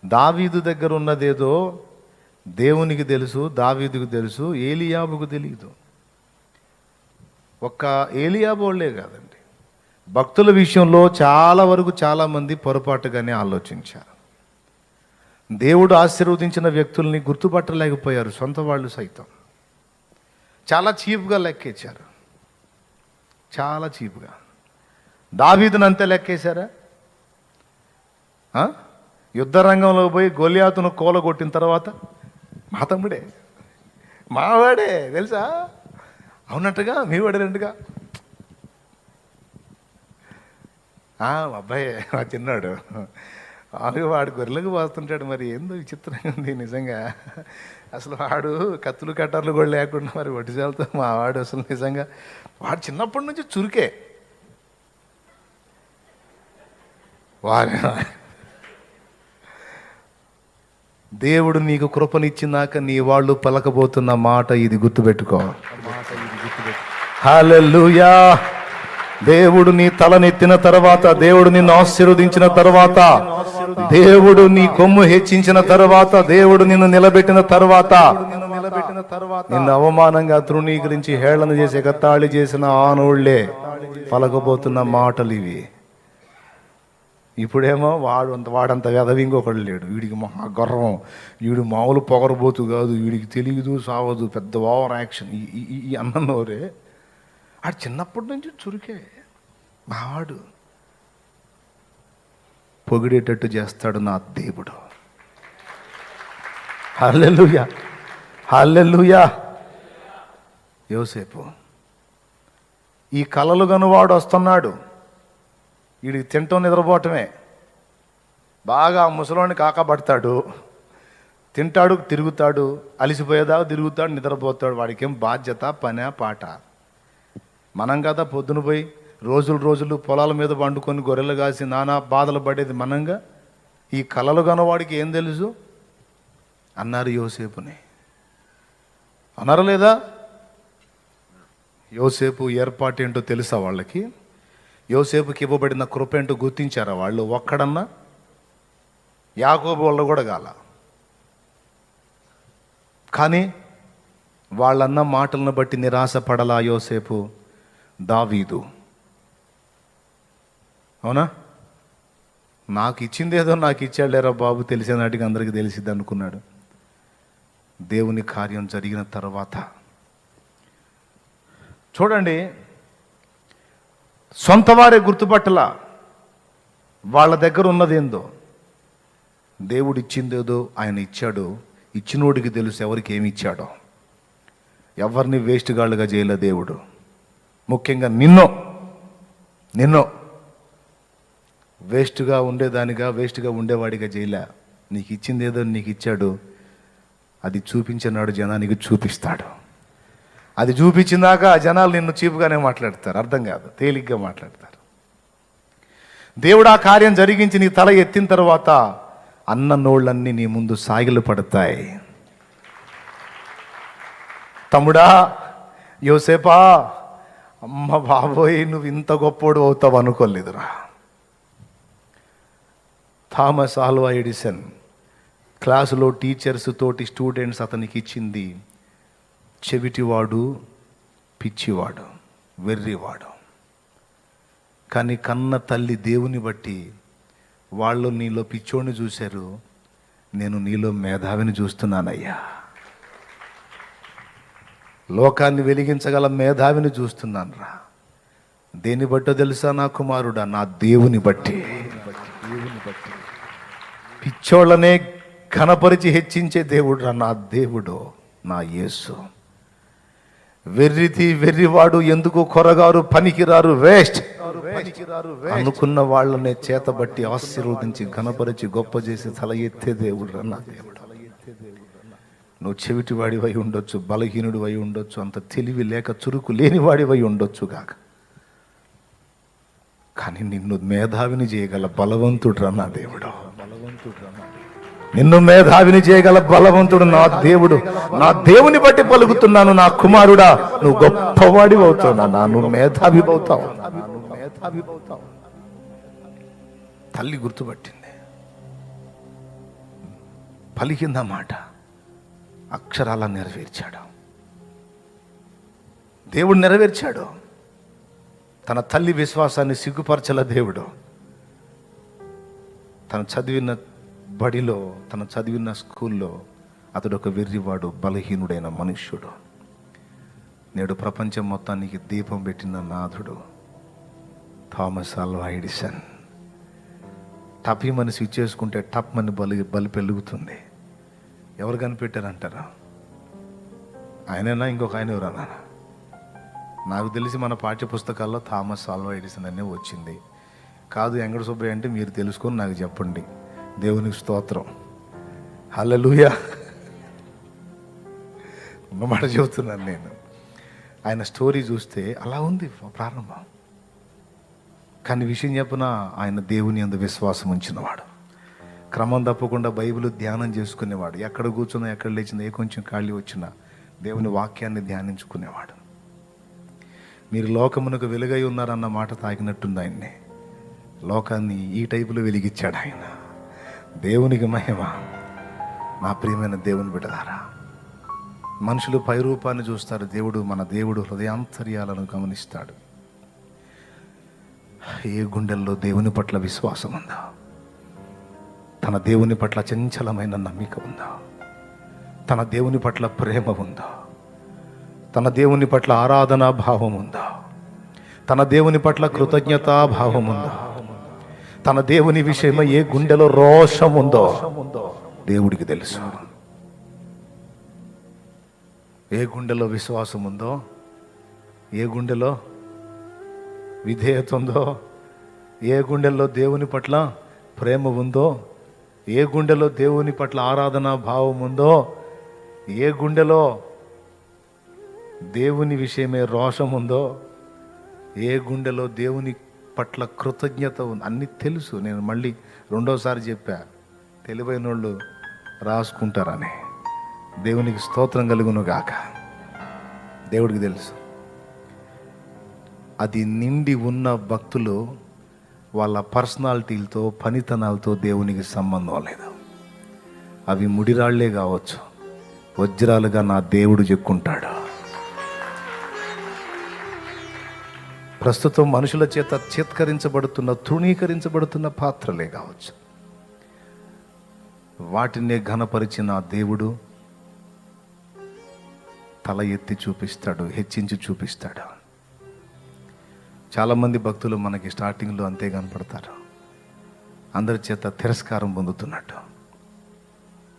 దావీదు దగ్గర ఉన్నదేదో దేవునికి తెలుసు, దావీదుకు తెలుసు, ఏలీయాబుకు తెలియదు. ఒక్క ఏలీయాబు వాళ్ళే కాదండి, భక్తుల విషయంలో చాలా వరకు చాలామంది పొరపాటుగానే ఆలోచించారు. దేవుడు ఆశీర్వదించిన వ్యక్తుల్ని గుర్తుపట్టలేకపోయారు. సొంత వాళ్ళు సైతం చాలా చీప్గా లెక్కేశారు, చాలా చీప్గా. దావీదుని అంతే లెక్కేశారా? యుద్ధ రంగంలో పోయి గొలియాతును కూలగొట్టిన తర్వాత మా తమ్ముడే, మావాడే తెలుసా, అవునట్టుగా మీ వాడేనంటుగా, అబ్బాయి మా చిన్నాడు, వాడు గొర్రెలకు పోస్తుంటాడు. మరి ఏందో విచిత్రంగా ఉంది నిజంగా. అసలు వాడు కత్తులు కట్టర్లు కూడా లేకుండా మరి ఒటిజాలతో మా వాడు అసలు నిజంగా వాడు చిన్నప్పటి నుంచి చురుకే. వాడు దేవుడు నీకు కృపనిచ్చినాక నీ వాళ్ళు పలకబోతున్న మాట ఇది గుర్తుపెట్టుకో. హల్లెలూయా. దేవుడు నీ తలనెత్తిన తర్వాత, దేవుడు నిన్ను ఆశీర్వదించిన తర్వాత, దేవుడు నీ కొమ్ము హెచ్చించిన తర్వాత, దేవుడు నిన్ను నిలబెట్టిన తర్వాత, నిన్ను అవమానంగా తృణీకరించి హేళన చేసి ఎగతాళి చేసిన ఆనోళ్లే పలకబోతున్న మాటలు ఇవి. ఇప్పుడేమో వాడంత వెదవి ఇంకొకడు లేడు, వీడికి మహా గర్వం, వీడు మామూలు పొగరబోతు కాదు, వీడికి తెలియదు సావదు, పెద్ద ఓవర్ యాక్షన్ ఈ అన్నోరే. ఆడు చిన్నప్పటి నుంచి చురుకే. మావాడు పొగిడేటట్టు చేస్తాడు నా దేవుడు. హల్లెలూయా, హల్లెలూయా. యోసేపు ఈ కలలు గనువాడు వస్తున్నాడు, వీడికి తింటం నిద్రపోవటమే. బాగా ముసలోని కాకబడతాడు, తింటాడు, తిరుగుతాడు, అలిసిపోయేదాకా తిరుగుతాడు, నిద్రపోతాడు. వాడికి ఏం బాధ్యత, పనే, పాట? మనం కదా పొద్దున పోయి రోజులు పొలాల మీద వండుకొని గొర్రెలు కాసి నానా బాధలు పడేది మనంగా. ఈ కలలు కనవాడికి ఏం తెలుసు అన్నారు యోసేపుని. అన్నారు లేదా? యోసేపు ఏర్పాటు ఏంటో తెలుసా వాళ్ళకి? యోసేపుకి ఇవ్వబడిన కృప ఏంటో గుర్తించారా వాళ్ళు? ఒక్కడన్నా యాకోబు వాళ్ళు కూడా కాల. కానీ వాళ్ళన్న మాటలను బట్టి నిరాశపడలా యోసేపు. దావీదు, అవునా, నాకు ఇచ్చిందేదో నాకు ఇచ్చాడులేరా బాబు, తెలిసే నాటికి అందరికీ తెలిసిద్ది అనుకున్నాడు. దేవుని కార్యం జరిగిన తర్వాత చూడండి, సొంత వారే గుర్తుపట్టలా వాళ్ళ దగ్గర ఉన్నదేందో. దేవుడు ఇచ్చిందేదో ఆయన ఇచ్చాడు. ఇచ్చినోడికి తెలుసు ఎవరికి ఏమి ఇచ్చాడో. ఎవరిని వేస్ట్ గాళ్ళుగా చేయలే దేవుడు. ముఖ్యంగా నిన్నో వేస్ట్గా ఉండేదానిగా, వేస్ట్గా ఉండేవాడిగా చేయలే. నీకు ఇచ్చిందేదో నీకు ఇచ్చాడు, అది చూపించినాడు, జనానికి చూపిస్తాడు. అది చూపించిందాక జనాలు నిన్ను చీపుగానే మాట్లాడతారు, అర్థం కాదు, తేలిగ్గా మాట్లాడతారు. దేవుడు ఆ కార్యం జరిగించి నీ తల ఎత్తిన తర్వాత అన్న నోళ్ళన్నీ నీ ముందు సాగిలు పడతాయి. తమ్ముడా, యోసేపా, అమ్మ బాబోయ్, నువ్వు ఇంత గొప్పోడు అవుతావు అనుకోలేదురా. థామస్ ఆల్వా ఎడిసన్ క్లాసులో టీచర్స్ తోటి స్టూడెంట్స్ అతనికి ఇచ్చింది చెవిటివాడు, పిచ్చివాడు, వెర్రివాడు. కానీ కన్న తల్లి దేవుని బట్టి వాళ్ళు నీలో పిచ్చోడిని చూశారు, నేను నీలో మేధావిని చూస్తున్నానయ్యా, లోకాన్ని వెలిగించగల మేధావిని చూస్తున్నాను రా. దేని బట్టో తెలుసా నా కుమారుడా? నా దేవుని బట్టి. పిచ్చోళ్ళనే ఘనపరిచి హెచ్చించే దేవుడు రా నా దేవుడు, నా యేసు. వెర్రివాడు, ఎందుకు కొరగారు, పనికిరారు, వేస్ట్ అనుకున్న వాళ్ళనే చేతబట్టి ఆశీర్వదించి ఘనపరిచి గొప్ప చేసి తల ఎత్తే దేవుడు రా నా దేవుడు. నువ్వు చెవిటివాడివై ఉండొచ్చు, బలహీనుడు అయి ఉండొచ్చు, అంత తెలివి లేక చురుకు లేనివాడివై ఉండొచ్చు కాక, కానీ నిన్ను మేధావిని చేయగల బలవంతుడు రా నా దేవుడు. నిన్ను మేధావిని చేయగల బలవంతుడు నా దేవుడు. నా దేవుని బట్టి పలుకుతున్నాను, నా కుమారుడా, నువ్వు గొప్పవాడివి అవుతావు, నువ్వు మేధావి అవుతావు. తల్లి గుర్తుపట్టింది. పలికిందా మాట అక్షరాల నెరవేర్చాడు. దేవుడు నెరవేర్చాడు. తన తల్లి విశ్వాసాన్ని సిగ్గుపరచల దేవుడు. తను చదివిన బడిలో, తను చదివిన స్కూల్లో అతడు ఒక వెర్రివాడు, బలహీనుడైన మనుష్యుడు. నేడు ప్రపంచం మొత్తానికి దీపం పెట్టిన నాథుడు థామస్ ఆల్వా ఎడిసన్. టపీ మనసు ఇచ్చేసుకుంటే టప్ మని బలి పెరుగుతుంది. ఎవరు కనిపెట్టారంటారా? ఆయనైనా ఇంకొక ఆయన ఎవరన్నా? నాకు తెలిసి మన పాఠ్య పుస్తకాల్లో థామస్ ఆల్వా ఎడిసన్ అనే వచ్చింది. కాదు వెంకట సుబ్బయ్య అంటే మీరు తెలుసుకొని నాకు చెప్పండి. దేవునికి స్తోత్రం, హల్లెలూయా. ఉన్నమాట చెబుతున్నాను నేను. ఆయన స్టోరీ చూస్తే అలా ఉంది ప్రారంభం. కానీ విషయం చెప్పిన ఆయన దేవుని యందు విశ్వాసం ఉంచినవాడు, క్రమం తప్పకుండా బైబిల్ ధ్యానం చేసుకునేవాడు. ఎక్కడ కూర్చున్నా, ఎక్కడ లేచినా, ఏ కొంచెం ఖాళీ వచ్చినా దేవుని వాక్యాన్ని ధ్యానించుకునేవాడు. మీరు లోకమునకు వెలుగై ఉన్నారన్న మాట తాకినట్టుంది ఆయన్ని. లోకాన్ని ఈ టైపులో వెలిగించాడు ఆయన. దేవునికి మహిమ. నా ప్రియమైన దేవుని బిడ్డలారా, మనుషులు పై రూపాన్ని చూస్తారు, మన దేవుడు హృదయాంతర్యాలను గమనిస్తాడు. ఏ గుండెల్లో దేవుని పట్ల విశ్వాసం ఉందా? తన దేవుని పట్ల చంచలమైన నమ్మిక ఉందా? తన దేవుని పట్ల ప్రేమ ఉందా? తన దేవుని పట్ల ఆరాధనా భావం ఉందా? తన దేవుని పట్ల కృతజ్ఞతా భావం ఉందా? తన దేవుని విషయమై ఏ గుండెలో రోషం ఉందో దేవుడికి తెలుసు. ఏ గుండెలో విశ్వాసం ఉందో, ఏ గుండెలో విధేయత ఉందో, ఏ గుండెల్లో దేవుని పట్ల ప్రేమ ఉందో, ఏ గుండెలో దేవుని పట్ల ఆరాధనా భావం ఉందో, ఏ గుండెలో దేవుని విషయమే రోషం ఉందో, ఏ గుండెలో దేవుని పట్ల కృతజ్ఞత ఉంది, అన్నీ తెలుసు. నేను మళ్ళీ రెండోసారి చెప్పా, తెలివైన వాళ్ళు రాసుకుంటారని. దేవునికి స్తోత్రం కలుగును గాక. దేవుడికి తెలుసు. అది నిండి ఉన్న భక్తులు వాళ్ళ పర్సనాలిటీలతో, పనితనాలతో దేవునికి సంబంధం లేదు. అవి ముడిరాళ్లే కావచ్చు, వజ్రాలుగా నా దేవుడు చెక్కుంటాడు. ప్రస్తుతం మనుషుల చేత చిత్కరించబడుతున్న, తృణీకరించబడుతున్న పాత్రలే కావచ్చు, వాటినే ఘనపరిచిన దేవుడు తల ఎత్తి చూపిస్తాడు, హెచ్చించి చూపిస్తాడు. చాలామంది భక్తులు మనకి స్టార్టింగ్లో అంతే కనపడతారు, అందరి చేత తిరస్కారం పొందుతున్నట్టు.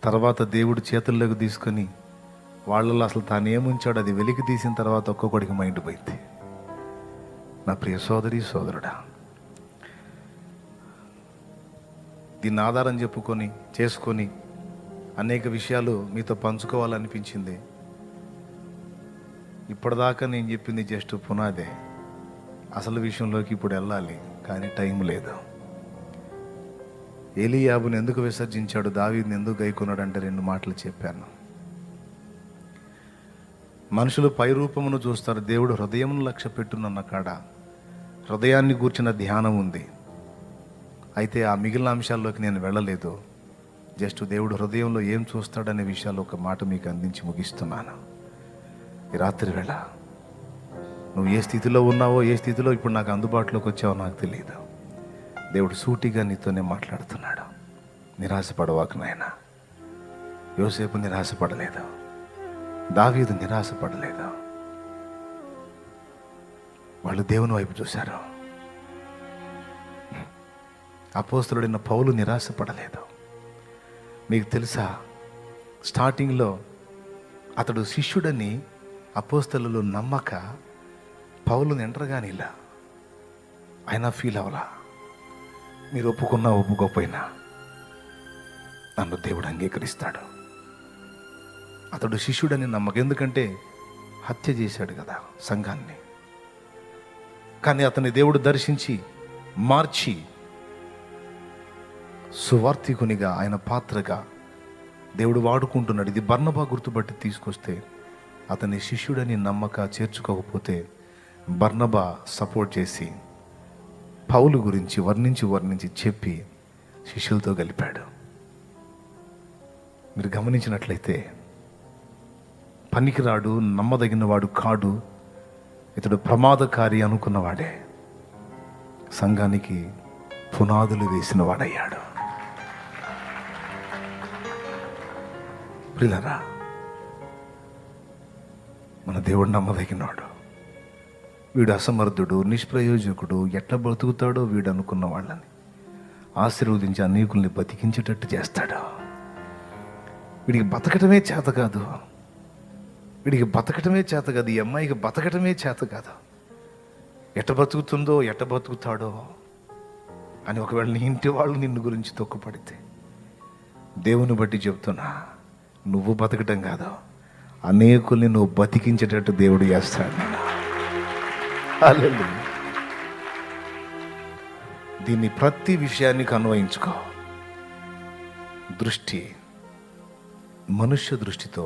తర్వాత దేవుడు చేతుల్లోకి తీసుకొని వాళ్ళలో అసలు తాను ఏముంచాడు అది వెలికి తీసిన తర్వాత ఒక్కొక్కడికి మైండ్ పోయింది. నా ప్రియ సోదరి సోదరుడా, దీన్ని ఆధారం చేసుకొని అనేక విషయాలు మీతో పంచుకోవాలనిపించింది. ఇప్పటిదాకా నేను చెప్పింది జస్ట్ పునాదే. అసలు విషయంలోకి ఇప్పుడు వెళ్ళాలి, కానీ టైం లేదు. ఏలీయాబుని ఎందుకు విసర్జించాడు, దావీదుని ఎందుకు గైకొన్నాడు అంటే 2 మాటలు చెప్పాను. మనుషులు పై రూపమును చూస్తారు, దేవుడు హృదయమును లక్ష్య పెట్టునన్న కాడ హృదయాన్ని గూర్చిన ధ్యానం ఉంది. అయితే ఆ మిగిలిన అంశాల్లోకి నేను వెళ్ళలేదు. జస్ట్ దేవుడు హృదయంలో ఏం చూస్తాడనే విషయాలు ఒక మాట మీకు అందించి ముగిస్తున్నాను. ఈ రాత్రి వేళ నువ్వు ఏ స్థితిలో ఉన్నావో, ఏ స్థితిలో ఇప్పుడు నాకు అందుబాటులోకి వచ్చావో నాకు తెలియదు. దేవుడు సూటిగా నీతోనే మాట్లాడుతున్నాడు. నిరాశపడవాకు నాయనా. యోసేపు నిరాశపడలేదు, దావీదు నిరాశపడలేదు. వాళ్ళు దేవుని వైపు చూశారు. అపోస్తలుడైన పౌలు నిరాశపడలేదు. మీకు తెలుసా, స్టార్టింగ్లో అతడు శిష్యుడని అపోస్తలులు నమ్మక పౌలుని ఎంటర్గాని ఇలా ఆయన ఫీల్ అవ్వలా. మీరు ఒప్పుకున్నా ఒప్పుకోకపోయినా నన్ను దేవుడు అంగీకరిస్తాడు. అతడు శిష్యుడని నమ్మక, ఎందుకంటే హత్య చేశాడు కదా సంఘాన్ని. కానీ అతని దేవుడు దర్శించి మార్చి సువార్థికునిగా, ఆయన పాత్రగా దేవుడు వాడుకుంటున్నాడు. ఇది బర్నబా గుర్తుపట్టి తీసుకొస్తే అతని శిష్యుడని నమ్మక చేర్చుకోకపోతే బర్నబా సపోర్ట్ చేసి పౌలు గురించి వర్ణించి చెప్పి శిష్యులతో కలిపాడు. మీరు గమనించినట్లయితే పనికిరాడు, నమ్మదగినవాడు కాడు, ఇతడు ప్రమాదకారి అనుకున్నవాడే సంఘానికి పునాదులు వేసిన వాడయ్యాడు. ప్రియులారా, మన దేవుడు నమ్మదగినవాడు. వీడు అసమర్థుడు, నిష్ప్రయోజకుడు, ఎట్లా బ్రతుకుతాడో వీడు అనుకున్న వాళ్ళని ఆశీర్వదించి అనేకుల్ని బతికించేటట్టు చేస్తాడు. వీడికి బతకటమే చేత కాదు, వీడికి బతకటమే చేత కాదు, ఈ అమ్మాయికి బతకటమే చేత కాదు. ఎట్ట బతుకుతుందో, ఎట్ట బతుకుతాడో అని ఒకవేళ నీ ఇంటి వాళ్ళు నిన్ను గురించి తొక్కుపడితే, దేవుని బట్టి చెప్తున్నా, నువ్వు బతకటం కాదు, అనేకుల్ని నువ్వు బతికించేటట్టు దేవుడు చేస్తాడు. హల్లెలూయా. దీన్ని ప్రతి విషయానికి అన్వయించుకో. దృష్టి మనుష్య దృష్టితో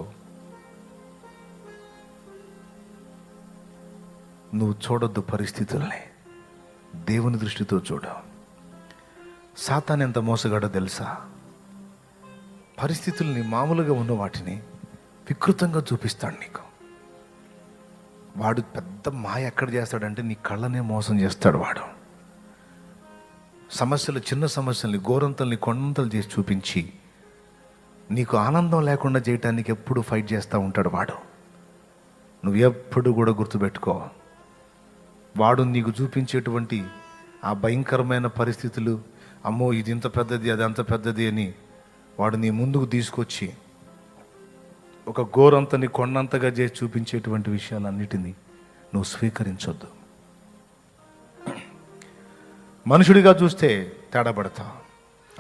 నువ్వు చూడొద్దు పరిస్థితుల్ని, దేవుని దృష్టితో చూడు. సాతాను ఎంత మోసగాడో తెలుసా? పరిస్థితుల్ని, మామూలుగా ఉన్న వాటిని వికృతంగా చూపిస్తాడు నీకు. వాడు పెద్ద మాయ ఎక్కడ చేస్తాడంటే నీ కళ్ళనే మోసం చేస్తాడు. వాడు సమస్యలు, చిన్న సమస్యల్ని గోరంతల్ని కొండంతలు చేసి చూపించి నీకు ఆనందం లేకుండా చేయటానికి ఎప్పుడు ఫైట్ చేస్తూ ఉంటాడు వాడు. నువ్వు ఎప్పుడు కూడా గుర్తుపెట్టుకో, వాడు నీకు చూపించేటువంటి ఆ భయంకరమైన పరిస్థితులు, అమ్మో ఇది ఇంత పెద్దది, అది అంత పెద్దది అని వాడు నీ ముందుకు తీసుకొచ్చి ఒక గోరంతని కొండంతగా చేసి చూపించేటువంటి విషయాలన్నిటినీ నువ్వు స్వీకరించొద్దు. మనుషుడిగా చూస్తే తేడాపడతావు.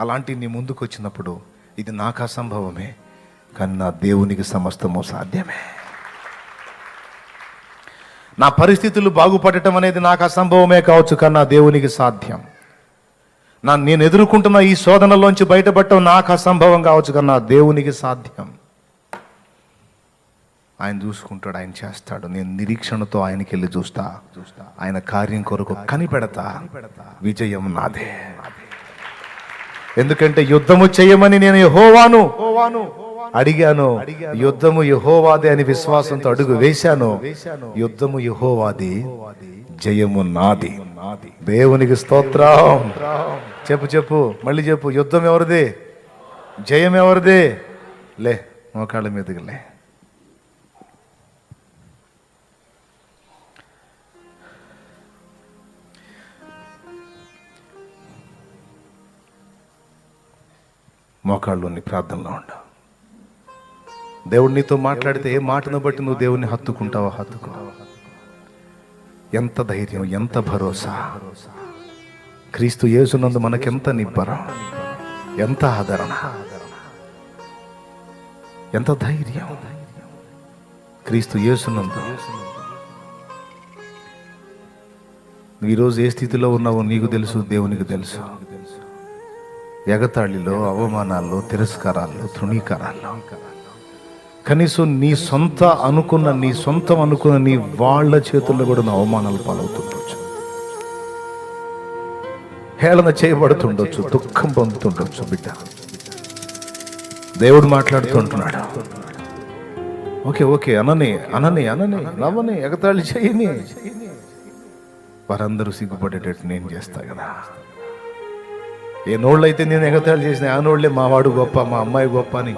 అలాంటి నీ ముందుకు వచ్చినప్పుడు ఇది నాకు అసంభవమే, కానీ నా దేవునికి సమస్తము సాధ్యమే. నా పరిస్థితులు బాగుపడటం అనేది నాకు అసంభవమే కావచ్చు, కానీ నా దేవునికి సాధ్యం. నేను ఎదుర్కొంటున్న ఈ శోధనలోంచి బయటపడటం నాకు అసంభవం కావచ్చు, కానీ నా దేవునికి సాధ్యం. ఆయన చూసుకుంటాడు, ఆయన చేస్తాడు. నేను నిరీక్షణతో ఆయనకి వెళ్ళి చూస్తా. ఆయన కార్యం కొరకు కనిపెడతా. విజయం నాదే. ఎందుకంటే యుద్ధము చేయమని నేను యెహోవాను అడిగాను, యుద్ధము యెహోవాదే అని విశ్వాసంతో అడుగు వేశాను. యుద్ధము యెహోవాది, జయము నాది. దేవునికి స్తోత్రం. చెప్పు మళ్ళీ చెప్పు. యుద్ధం ఎవరిది? జయం ఎవరిది? లే, మోకాళ్ళ మీదకి లే. మోకాళ్ళలోని ప్రార్థనలో ఉండు. దేవుడు నీతో మాట్లాడితే ఏ మాటను బట్టి నువ్వు దేవుణ్ణి హత్తుకుంటావో హత్తుకో. ఎంత ధైర్యం, ఎంత భరోసా! క్రీస్తు యేసునందు మనకెంత నిబ్బరం, ఎంత ఆదరణ, ఎంత ధైర్యం! క్రీస్తు యేసునందు ఈరోజు ఏ స్థితిలో ఉన్నావో నీకు తెలుసు, దేవునికి తెలుసు. ఎగతాళిలో, అవమానాల్లో, తిరస్కారాల్లో, తృణీకారాల్లో, కనీసం నీ సొంతం అనుకున్న నీ వాళ్ళ చేతుల్లో కూడా నా అవమానాలు పాలవుతుండొచ్చు, హేళన చేయబడుతుండొచ్చు, దుఃఖం పొందుతుండొచ్చు. బిడ్డ, దేవుడు మాట్లాడుతుంటున్నాడు. ఓకే అనని నవ్వని, ఎగతాళి చేయని, వారందరూ సిగ్గుపడేటట్టు నేను చేస్తా కదా. ఏ నోళ్ళైతే నేను ఎగతాళి చేసిన ఆ నోళ్ళే మా వాడు గొప్ప, మా అమ్మాయి గొప్ప అని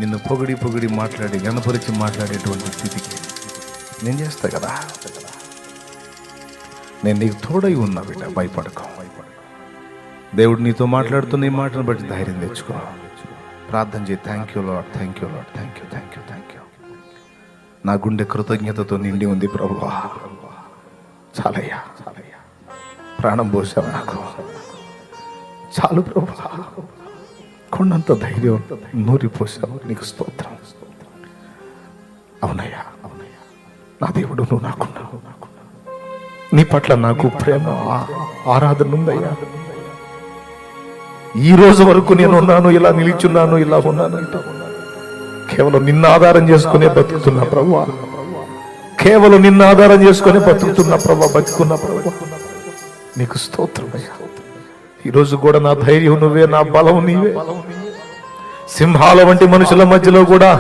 నిన్ను పొగిడి మాట్లాడి గణపరిచి మాట్లాడేటువంటి స్థితికి నేను చేస్తా కదా. నేను నీకు తోడై ఉన్నా బిడ్డ, భయపడకో. దేవుడు నీతో మాట్లాడుతున్న ఈ మాటను బట్టి ధైర్యం తెచ్చుకో. ప్రార్థన చేయి. Thank you lord, thank you lord, thank you. నా గుండె కృతజ్ఞతతో నిండి ఉంది ప్రభువా. చాలయ్యా, ప్రాణం పోసావు నాకు, చాలు ప్రభువా. కొండంత ధైర్యం నూరిపోసావు, నీకు స్తోత్రం. అవునయ్యా, నా దేవుడు నువ్వు నాకున్నావు. నీ పట్ల నాకు ప్రేమ, ఆరాధన ఉందయ్యా. ఈ రోజు వరకు నేనున్నాను, ఇలా నిలిచున్నాను, ఇలా ఉన్నాను, కేవలం నిన్న ఆధారం చేసుకునే బతుకుతున్నా ప్రభువా. కేవలం నిన్న ఆధారం చేసుకునే బతుకుతున్నా ప్రభువా, బతుకున్నా ప్రభువా. నీకు స్తోత్రం అయ్యా. ఈరోజు కూడా నా ధైర్యం నువ్వే, నా బలం నీవే. సింహాల వంటి మనుషుల మధ్యలో కూడా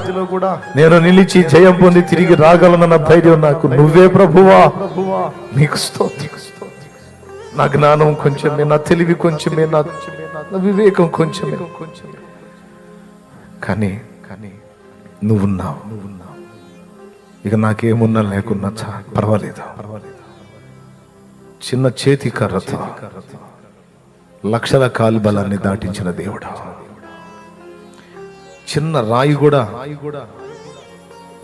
నేను నిలిచి జయం పొంది తిరిగి రాగలనన్న ధైర్యం నాకు నువ్వే ప్రభువా. నీకు స్తోత్రం. నా జ్ఞానం కొంచెమే, నా తెలివి కొంచెమే, నా వివేకం కొంచెమే, కానీ నువ్వున్నావు. ఇక నాకేమున్నా లేకున్నా పర్వాలేదు. చిన్న చేతి కర్రతో లక్షల కాలి బలాన్ని దాటించిన దేవుడు. చిన్న రాయి కూడా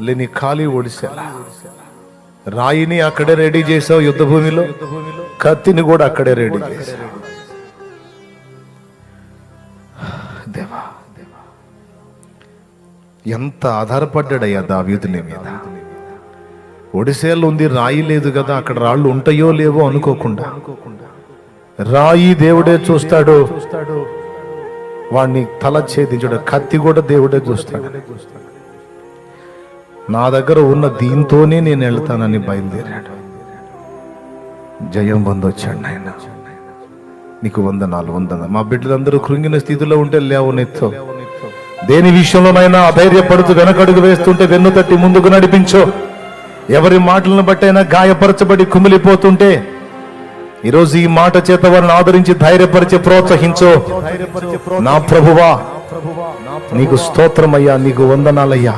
లేని ఖాళీ ఓడిసేలా రాయిని అక్కడే రెడీ చేసావు యుద్ధ భూమిలో, కత్తిని కూడా అక్కడే రెడీ చేసావు. దేవా ఎంత ఆధారపడ్డాడయ్యా దావీదు నీ మీద. ఒడిసేలో ఉంది, రాయి లేదు కదా, అక్కడ రాళ్ళు ఉంటాయో లేవో అనుకోకుండా రాయి దేవుడే చూస్తాడు, వాడిని తల ఛేదించాడు. కత్తి కూడా దేవుడే చూస్తాడు. నా దగ్గర ఉన్న దీంతోనే నేను వెళ్తానని బయలుదేరాడు. జయం పొందొచ్చాడు నాయన. నీకు వందనాలు. మా బిడ్డలందరూ కృంగిన స్థితిలో ఉంటే లేవనెత్తో. దేని విషయంలోనైనా అధైర్యపడుతూ వెనకడుగు వేస్తుంటే వెన్ను తట్టి ముందుకు నడిపించు. ఎవరి మాటలను బట్టి అయినా గాయపరచబడి కుమిలిపోతుంటే ఈరోజు ఈ మాట చేత వారిని ఆదరించి ధైర్యపరిచి ప్రోత్సహించు. నా ప్రభువా నీకు స్తోత్రమయ్యా, నీకు వందనాలయ్యా.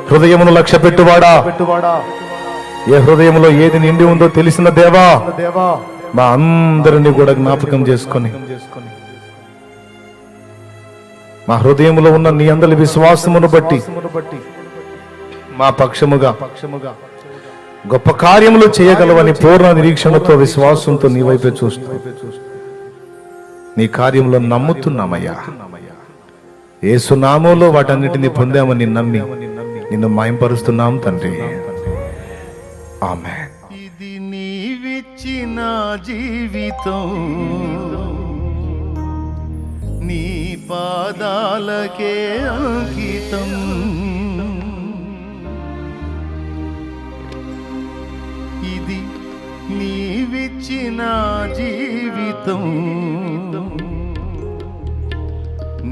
హృదయమును లక్ష్య పెట్టువాడా, ఏ హృదయంలో ఏది నిండి ఉందో తెలిసిన దేవా, మా అందరినీ కూడా జ్ఞాపకం చేసుకొని మా హృదయంలో ఉన్న నీ అందరి విశ్వాసమును బట్టి మా పక్షముగా గొప్ప కార్యములు చేయగలవని పూర్ణ నిరీక్షణతో విశ్వాసంతో నీ వైపే చూస్తూ నీ కార్యములను నమ్ముతున్నామయ్యా. యేసు నామములో వాటన్నిటిని పొందామని నమ్మి నిన్ను మహింపరుస్తున్నాం తండ్రి. ఆమేన్. ఇది నీవిచ్చిన జీవితం, నీ పాదాలకే అంకితం. ఇది నీవిచ్చిన జీవితం,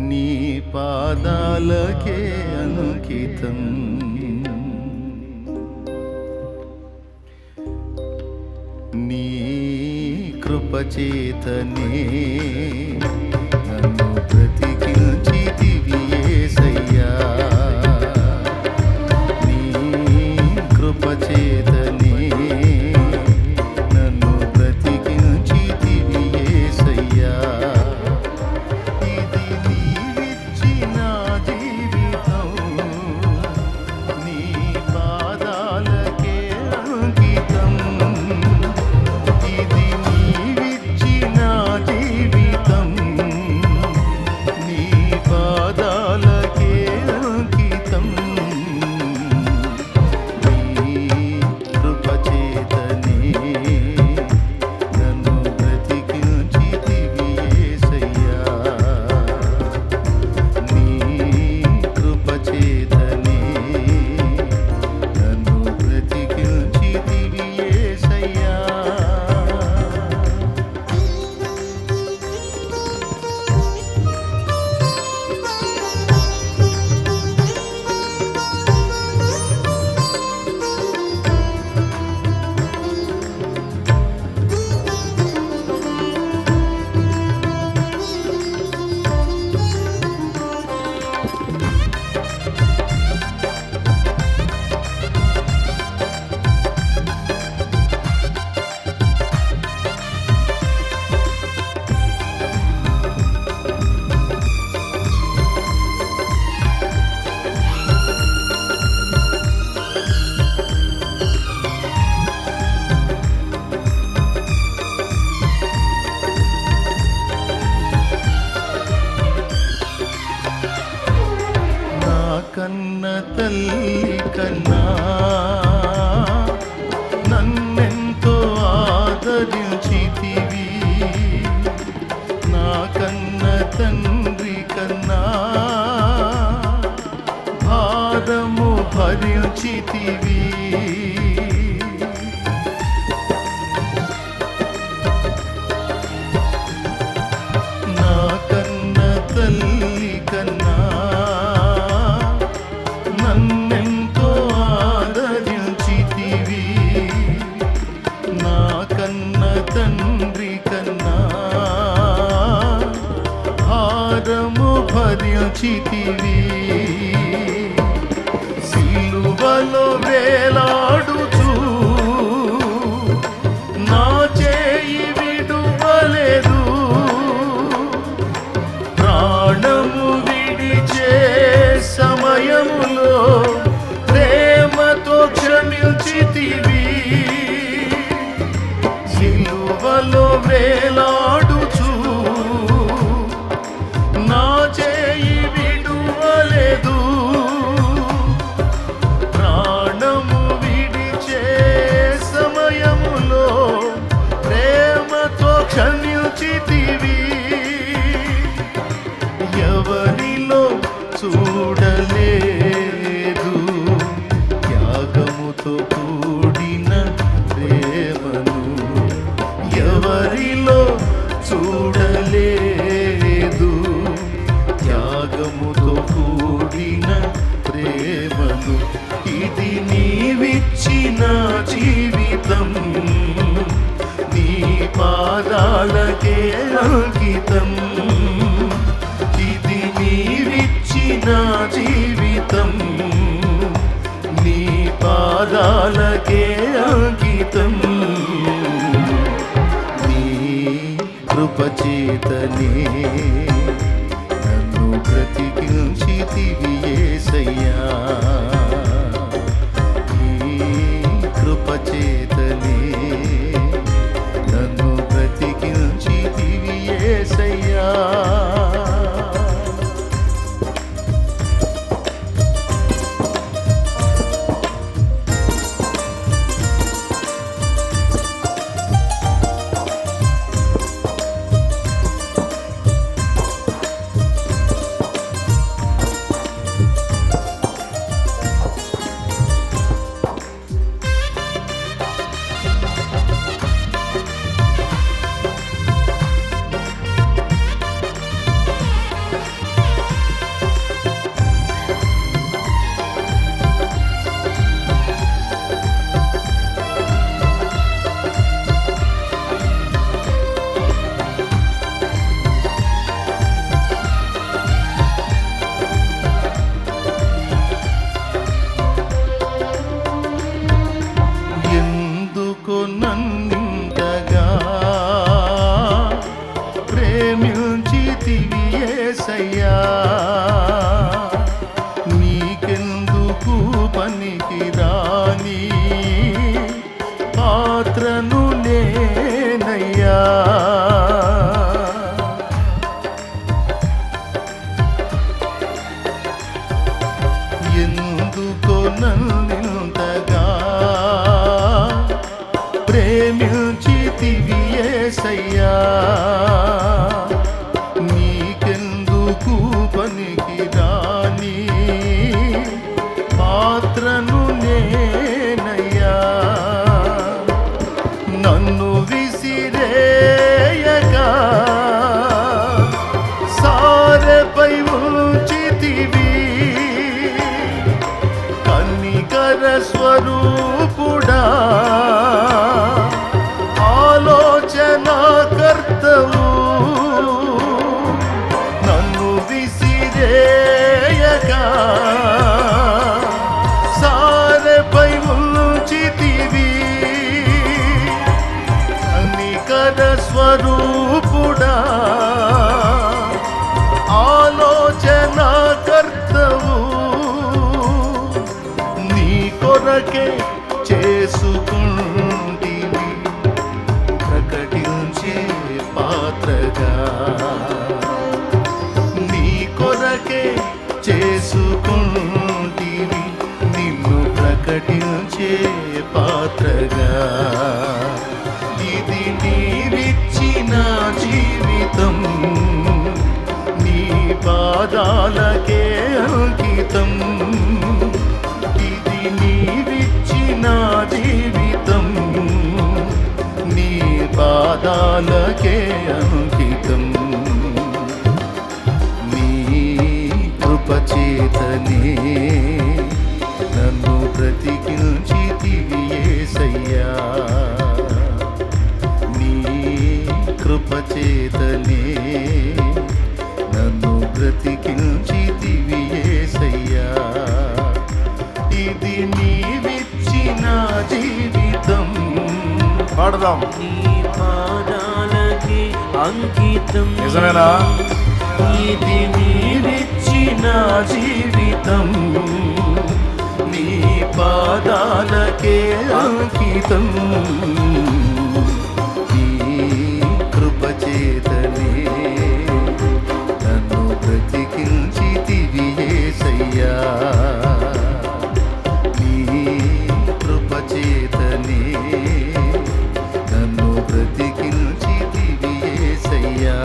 నీ పాదాలకే అంకితం. నీ కృపచేతనే నన్ను బ్రతికించితివి యేసయ్యా. నీ కృపచేతనే నన్ను బ్రతికించితివి యేసయ్యా. ఇది నీవిచ్చిన జీవితం, నీ పాదాలకే అంకితం. ఇది నీవిచ్చిన జీవితం, నీ పాదాలకే అంకితం. నీ కృపచేతనే నన్ను బ్రతికించితివి యేసయ్యా. నీ కృపచేతనే నన్ను బ్రతికించితివి యేసయ్యా. నా కన్న తల్లి కన్నా నన్నెంతో ఆదరించితివి. నా కన్న తండ్రి కన్నా భారము భరించితివి. నా కన్న తల్లి కన్నా ప్రాణము భరించితివి సిలువలో వేలాడుచు నా చేయి విడువలేదు ప్రాణము విడిచే సమయములో ప్రేమతో క్షమించితివి సిలువలో వేలాడుచు నా చేయి విడువలేదు ప్రాణము విడిచే సమయములో ప్రేమతో క్షమించితివి ఎవరిలో చూడలేదు త్యాగముతో కూడిన ప్రేమను ఎవరిలో చూడలేదు త్యాగముతో కూడిన ప్రేమను ఇది నీవిచ్చిన జీవితం నీ పాదాలకే అంకితం ఇది నీవిచ్చిన జీవితం నీ పాదాలకే అంకితం నీ కృపచేతనే నన్ను బ్రతికించితివి యేసయ్యా నీ కృపచేతనే నన్ను బ్రతికించితివి యేసయ్యా నన్నింతగా ప్రేమించితివి యేసయ్యా నీకెందుకు పనికి రాని పాత్రను నేనయ్యా ఎందుకో నన్నింతగా ప్రేమించితివి యేసయ్యా నీకెందుకు పనికి రాని పాత్రను నేనయ్యా నన్ను విసిరేయగా సారెపై ఉంచితివి కన్నికర స్వరూపుడా ఆలోచనాకర్తవు నన్ను విసిరేయగా సారెపై ఉంచితివి కన్నికర స్వరూపుడా ఆలోచనాకర్తవు నీ కొరకే చేసుకుంటివి ప్రకటించే పాత్రగా నీ కొరకే చేసుకుంటివి నిన్ను ప్రకటించే పాత్రగా ఇది నీవిచ్చిన జీవితం నీ పాదాలకే అంకితం ఇది నీవిచ్చిన జీవితం నీ పాదాలకే అంకితం నీ కృపచేతనే నన్ను బ్రతికించితివి యేసయ్యా నీ కృపచేతనే నన్ను పాడదాం. నీ పాదాలకి అంకితం. నిజమేనా? ఇది నీవిచ్చిన జీవితం, నీ పాదాలకే అంకితం. నీ కృప చేతనే నన్ను బ్రతికించితివి యేసయ్యా. నీ కృప చేతనే నన్ను బ్రతికించితివి యేసయ్యా.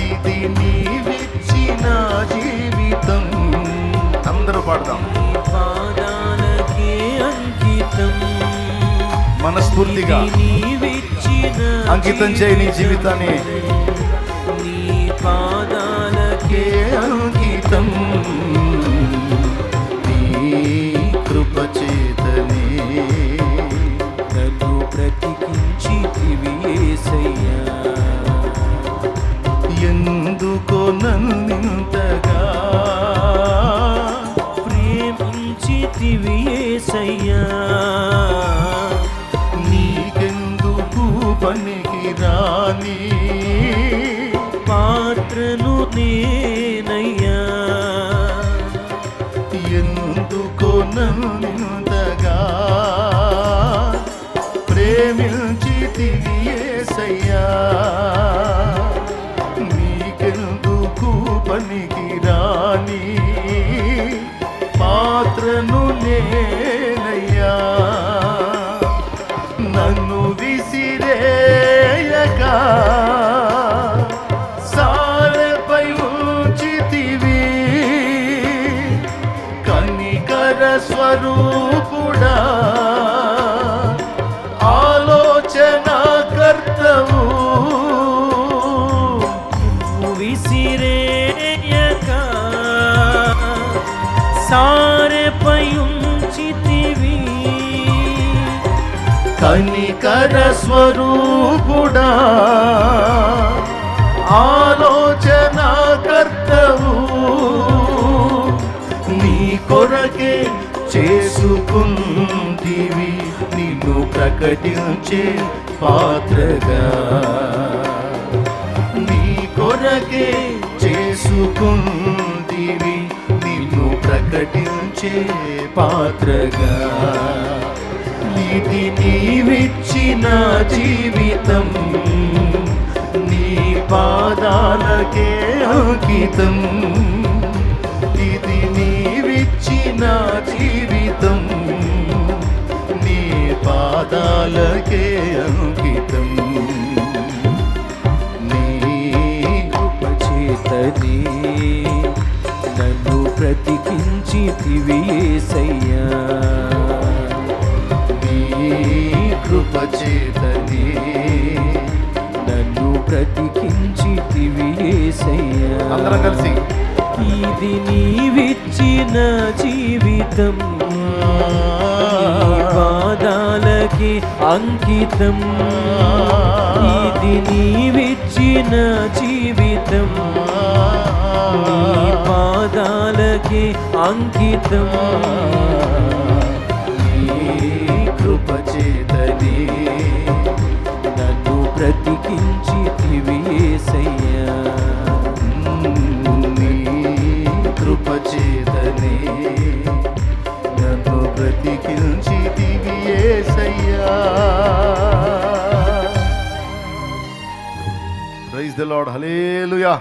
ఇది నీవిచ్చిన జీవితం. అందరూ పాడదాం. నీ పాదాలకి అంకితం. మనస్ఫూర్తిగా నీవిచ్చిన అంకితం చేయి నీ జీవితాన్ని. నీ పాదాలకి అంకితం. నీ కృప చేతనే నన్ను బ్రతికించితివి యేసయ్యా. ఎందుకో నన్నింతగా ప్రేమించితివి యేసయ్యా. నీకెందుకు పనికి రాని పాత్రను నేనయ్యా. ఎందుకో నన్నింతగా ప్రేమించితివి యేసయ్యా. నీకెందుకు పనికి రాని పాత్రను నేనయ్యా. నన్ను విసిరేయక సారెపై ఉంచితివి. కనికర స్వరూపుడా, ఆలోచన కర్తవు. విసిరేయక సారెపై ఉంచితివి. కనికర స్వరూపుడా, ఆలోచన కర్తవు. నీ కొరకే చేసుకుంటివి నిన్ను ప్రకటించే పాత్రగా. నీ కొరకే చేసుకుంటివి నిన్ను ప్రకటించే పాత్రగా. ఇది నీవిచ్చిన జీవితం, నీ పాదాలకే అంకితం. ఇది నీవిచ్చిన జీవితం, నీ పాదాలకే అంకితం. నీ కృప చేతనే నన్ను బ్రతికించితివి యేసయ్యా. నీ కృప చేతనే నన్ను బ్రతికించితివి యేసయ్యా. అందరం కలిసి ఇది నీవిచ్చిన జీవితం, నీ పాదాలకి అంకితం. ఇది నీవిచ్చిన జీవితం, నీ పాదాలకి అంకితం. నీ కృప చేతనే నన్ను బ్రతికించితివి యేసయ్యా. నీ కృప చేతనే నన్ను బ్రతికించితివి యేసయ్యా. Praise the Lord. హల్లెలూయా.